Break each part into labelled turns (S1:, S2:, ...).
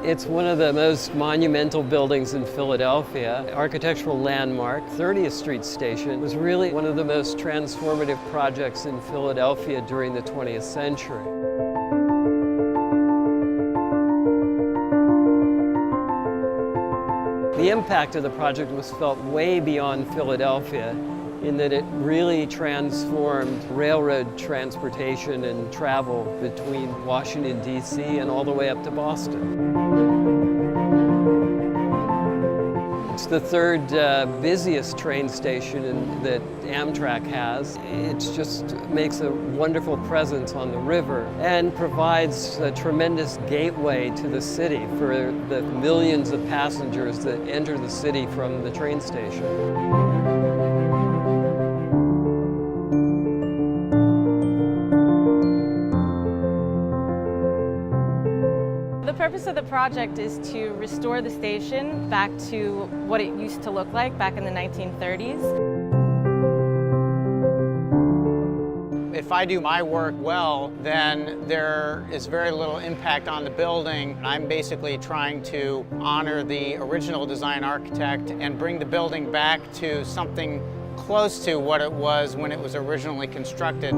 S1: It's one of the most monumental buildings in Philadelphia. Architectural landmark, 30th Street Station was really one of the most transformative projects in Philadelphia during the 20th century. The impact of the project was felt way beyond Philadelphia in that it really transformed railroad transportation and travel between Washington, D.C. and all the way up to Boston. It's the third busiest train station that Amtrak has. It just makes a wonderful presence on the river and provides a tremendous gateway to the city for the millions of passengers that enter the city from the train station.
S2: The purpose of the project is to restore the station back to what it used to look like back in the 1930s.
S3: If I do my work well, then there is very little impact on the building. I'm basically trying to honor the original design architect and bring the building back to something close to what it was when it was originally constructed.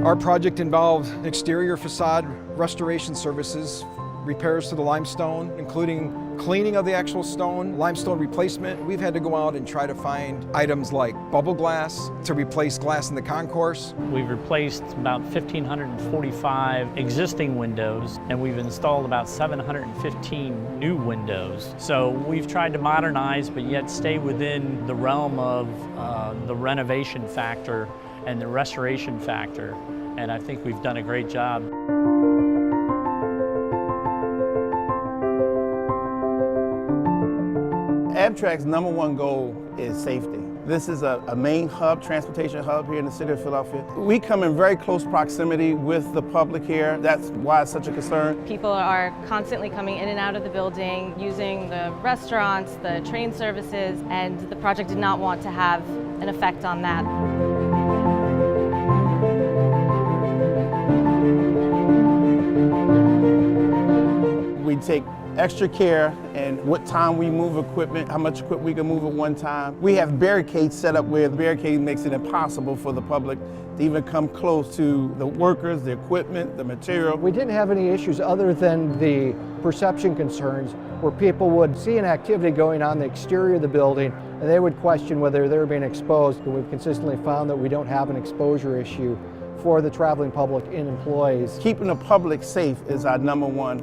S4: Our project involved exterior facade restoration services, repairs to the limestone, including cleaning of the actual stone, limestone replacement. We've had to go out and try to find items like bubble glass to replace glass in the concourse.
S5: We've replaced about 1,545 existing windows, and we've installed about 715 new windows. So we've tried to modernize, but yet stay within the realm of the renovation factor and the restoration factor, and I think we've done a great job.
S6: Amtrak's #1 goal is safety. This is a main hub, transportation hub here in the city of Philadelphia. We come in very close proximity with the public here. That's why it's such a concern.
S2: People are constantly coming in and out of the building, using the restaurants, the train services, and the project did not want to have an effect on that.
S6: We take extra care in what time we move equipment, how much equipment we can move at one time. We have barricades set up where the barricade makes it impossible for the public to even come close to the workers, the equipment, the material.
S7: We didn't have any issues other than the perception concerns where people would see an activity going on in the exterior of the building and they would question whether they were being exposed, and we've consistently found that we don't have an exposure issue for the traveling public and employees.
S6: Keeping the public safe is our #1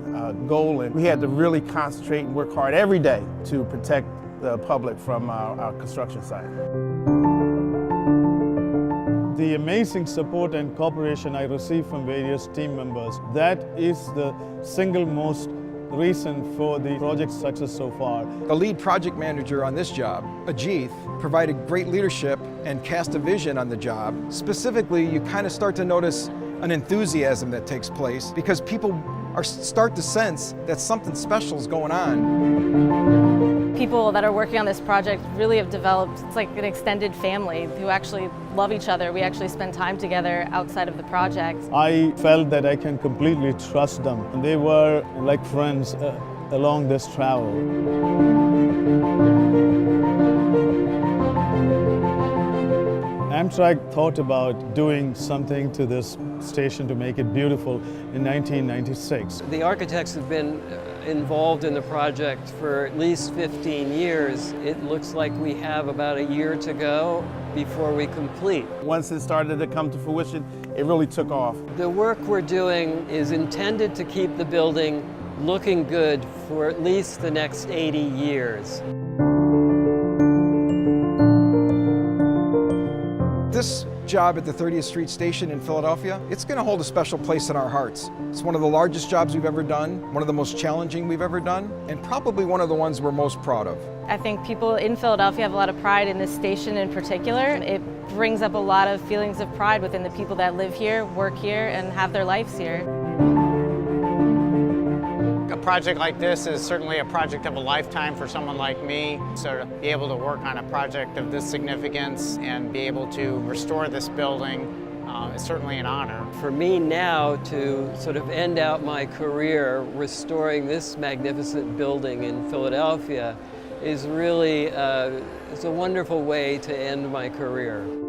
S6: goal, and we had to really concentrate and work hard every day to protect the public from our construction site.
S8: The amazing support and cooperation I receive from various team members, that is the single most reason for the project's success so far.
S4: The lead project manager on this job, Ajith, provided great leadership and cast a vision on the job. Specifically, you kind of start to notice an enthusiasm that takes place because people start to sense that something special is going on.
S2: People that are working on this project really have developed, it's like an extended family who actually love each other. We actually spend time together outside of the project.
S8: I felt that I can completely trust them. They were like friends along this travel. Amtrak thought about doing something to this station to make it beautiful in 1996.
S1: The architects have been involved in the project for at least 15 years. It looks like we have about a year to go before we complete.
S6: Once it started to come to fruition, it really took off.
S1: The work we're doing is intended to keep the building looking good for at least the next 80 years.
S4: This job at the 30th Street Station in Philadelphia, it's going to hold a special place in our hearts. It's one of the largest jobs we've ever done, one of the most challenging we've ever done, and probably one of the ones we're most proud of.
S2: I think people in Philadelphia have a lot of pride in this station in particular. It brings up a lot of feelings of pride within the people that live here, work here, and have their lives here.
S3: A project like this is certainly a project of a lifetime for someone like me. So to be able to work on a project of this significance and be able to restore this building it's certainly an honor.
S1: For me now to sort of end out my career restoring this magnificent building in Philadelphia is really it's a wonderful way to end my career.